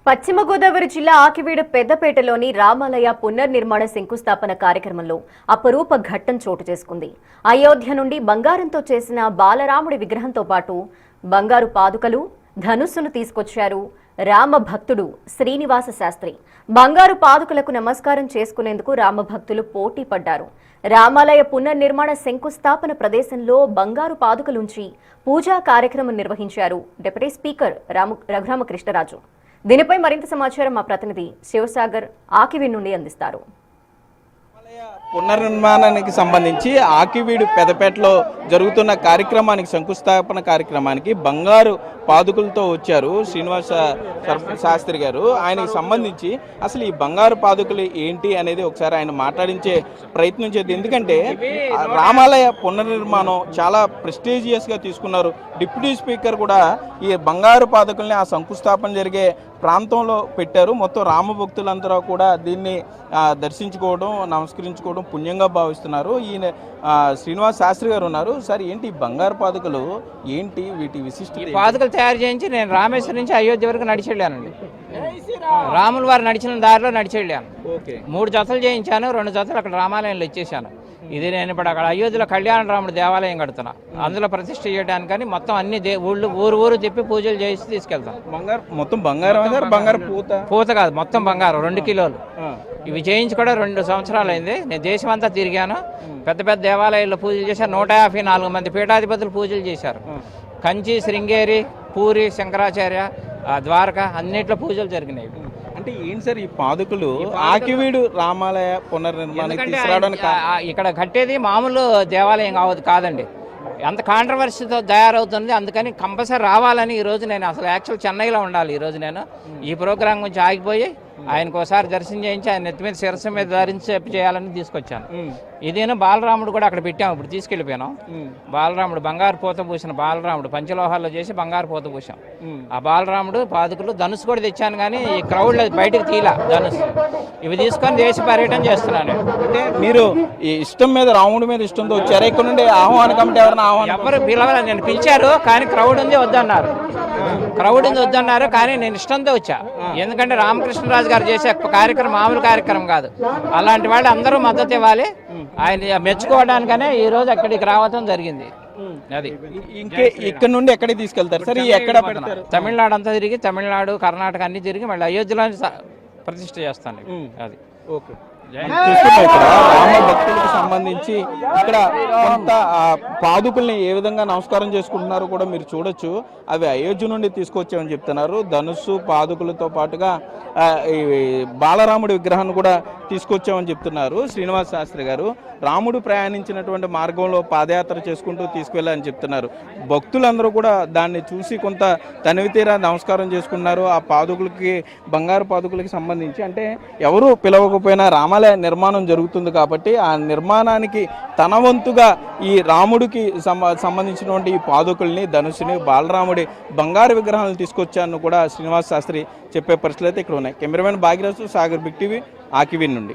పశ్చిమ గోదావరి జిల్లా ఆకివీడు పెద్దపేటలోని రామాలయ పునర్నిర్మాణ శంకుస్థాపన కార్యక్రమంలో అపరూప ఘట్టం చోటు చేసుకుంది. అయోధ్య నుండి బంగారంతో చేసిన బాలరాముడి విగ్రహంతో పాటు బంగారు పాదుకలు, ధనుస్సును తీసుకొచ్చారు రామ భక్తుడు శ్రీనివాస శాస్త్రి. బంగారు పాదుకలకు నమస్కారం చేసుకునేందుకు రామభక్తులు పోటీ పడ్డారు. రామాలయ పునర్నిర్మాణ శంకుస్థాపన ప్రదేశంలో బంగారు పాదుకలుంచి పూజా కార్యక్రమం నిర్వహించారు డిప్యూటీ స్పీకర్ రఘురామకృష్ణరాజు. దీనిపై మరింత సమాచారం మా ప్రతినిధి శివసాగర్ ఆకివీడు నుండి అందిస్తారు. పునర్నిర్మాణానికి సంబంధించి ఆకివీడు పెదపేటలో జరుగుతున్న కార్యక్రమానికి శంకుస్థాపన కార్యక్రమానికి బంగారు పాదుకలతో వచ్చారు శ్రీనివాస శాస్త్రి గారు. ఆయనకి సంబంధించి అసలు ఈ బంగారు పాదుకలు ఏంటి అనేది ఒకసారి ఆయన మాట్లాడించే ప్రయత్నం చేద్దాం. ఎందుకంటే రామాలయ పునర్నిర్మాణం చాలా ప్రెస్టీజియస్గా తీసుకున్నారు. డిప్యూటీ స్పీకర్ కూడా ఈ బంగారు పాదుకల్ని ఆ శంకుస్థాపన జరిగే ప్రాంతంలో పెట్టారు. మొత్తం రామభక్తులందరూ కూడా దీన్ని దర్శించుకోవడం, నమస్కరించుకోవడం పుణ్యంగా భావిస్తున్నారు. ఈయన శ్రీనివాస శాస్త్రి గారు ఉన్నారు. సార్, ఏంటి బంగారు పాదుకలు, ఏంటి వీటి విశిష్టత? పాదుకలు తయారు చేయించి నేను రామేశ్వరం నుంచి అయోధ్య వరకు నడిచి వెళ్ళానండి. రాముల వారు నడిచిన దారిలో నడిచి వెళ్ళాను. 3 జతలు చేయించాను, 2 జతలు అక్కడ రామాలయంలో ఇచ్చేసాను. ఇది నేను ఇప్పుడు అక్కడ అయోధ్యలో కళ్యాణ రాముడు దేవాలయం కడుతున్నా, అందులో ప్రతిష్ఠ చేయడానికని మొత్తం అన్ని ఊరు తిప్పి పూజలు చేసి తీసుకెళ్తాను. బంగారు మొత్తం బంగారు పూత కాదు, మొత్తం బంగారం 2 కిలోలు. ఇవి చేయించి కూడా 2 సంవత్సరాలు అయింది. నేను దేశం అంతా తిరిగాను, పెద్ద పెద్ద దేవాలయాల్లో పూజలు చేశాను. 154 మంది పీఠాధిపతులు పూజలు చేశారు. కంచి, శృంగేరి, పూరి, శంకరాచార్య, ద్వారకా అన్నిట్లో పూజలు జరిగినాయి. అంటే ఏంటి సార్ ఈ పాదుకలు ఆకివీడు రామాలయ పునర్నిర్మాణానికి తీసుకురావడానికి? ఇక్కడ కట్టేది మామూలు దేవాలయం కాదండి, అంత కాంట్రవర్సీతో తయారవుతుంది. అందుకని కంపల్సరీ రావాలని ఈరోజు నేను అసలు యాక్చువల్ చెన్నైలో ఉండాలి. ఈరోజు నేను ఈ ప్రోగ్రాం గురించి ఆగిపోయి ఆయనకు ఒకసారి దర్శనం చేయించి ఆయన నెత్తి మీద శిరస్సు మీద ధరించి చేయాలని తీసుకొచ్చాను. ఇదేనా బాలరాముడు కూడా అక్కడ పెట్టాము, ఇప్పుడు తీసుకెళ్ళిపోయాను. బాలరాముడు బంగారు పూత పూసిన బాలరాముడు పంచలోహాల్లో చేసి బంగారు పూత పూసాం. ఆ బాలరాముడు పాదుకలు, ధనుసు కూడా తెచ్చాను, కానీ ఈ క్రౌడ్లో బయటకు తీలా ధనుసు. ఇవి తీసుకొని దేశ పర్యటన చేస్తున్నాను. అంటే మీరు ఈ ఇష్టం మీద, రాముడి మీద ఇష్టంతో వచ్చారు. ఇక్కడ నుండి ఆహ్వానం కమిటీ ఎవరు పిలవాలి, నేను పిలిచారు కానీ క్రౌడ్ ఉంది వద్దన్నారు. కానీ నేను ఇష్టంతో వచ్చా. ఎందుకంటే రామకృష్ణరాజు గారు చేసే కార్యక్రమం మామూలు కార్యక్రమం కాదు. అలాంటి వాళ్ళు అందరూ మద్దతు ఇవ్వాలి. ఆయన మెచ్చుకోవడానికనే ఈ రోజు అక్కడికి రావడం జరిగింది. అది ఇక్కడ నుండి ఎక్కడికి తీసుకెళ్తారు సార్? ఎక్కడ పెడతారు? తమిళనాడు అంతా తిరిగి, తమిళనాడు, కర్ణాటక అన్ని తిరిగి మళ్ళీ అయోధ్యలో ప్రతిష్ఠ చేస్తాను. అది ఓకే. ఇక్కడ రామ భక్తులకు సంబంధించి ఇక్కడ కొంత పాదుకుల్ని ఏ విధంగా నమస్కారం చేసుకుంటున్నారో కూడా మీరు చూడొచ్చు. అవి అయోధ్య నుండి తీసుకొచ్చామని చెప్తున్నారు. ధనుస్సు, పాదుకులతో పాటుగా బాలరాముడి విగ్రహాన్ని కూడా తీసుకొచ్చామని చెప్తున్నారు శ్రీనివాస శాస్త్రి గారు. రాముడు ప్రయాణించినటువంటి మార్గంలో పాదయాత్ర చేసుకుంటూ తీసుకువెళ్ళని చెప్తున్నారు. భక్తులందరూ కూడా దాన్ని చూసి కొంత తనివితీరా నమస్కారం చేసుకున్నారు. ఆ పాదుకులకి, బంగారు పాదుకులకి సంబంధించి అంటే ఎవరు పిలవకపోయినా రామాలయ నిర్మాణం జరుగుతుంది కాబట్టి ఆ నిర్మాణానికి తన వంతుగా ఈ రాముడికి సంబంధించినటువంటి ఈ పాదుకుల్ని, ధనుసుని, బాలరాముడి బంగారు విగ్రహాలను తీసుకొచ్చాను కూడా శ్రీనివాస శాస్త్రి చెప్పే పరిస్థితులు అయితే ఇక్కడ ఉన్నాయి. Cameraman Bhagyaraju, Sagar, big TV, Akividu నుండి.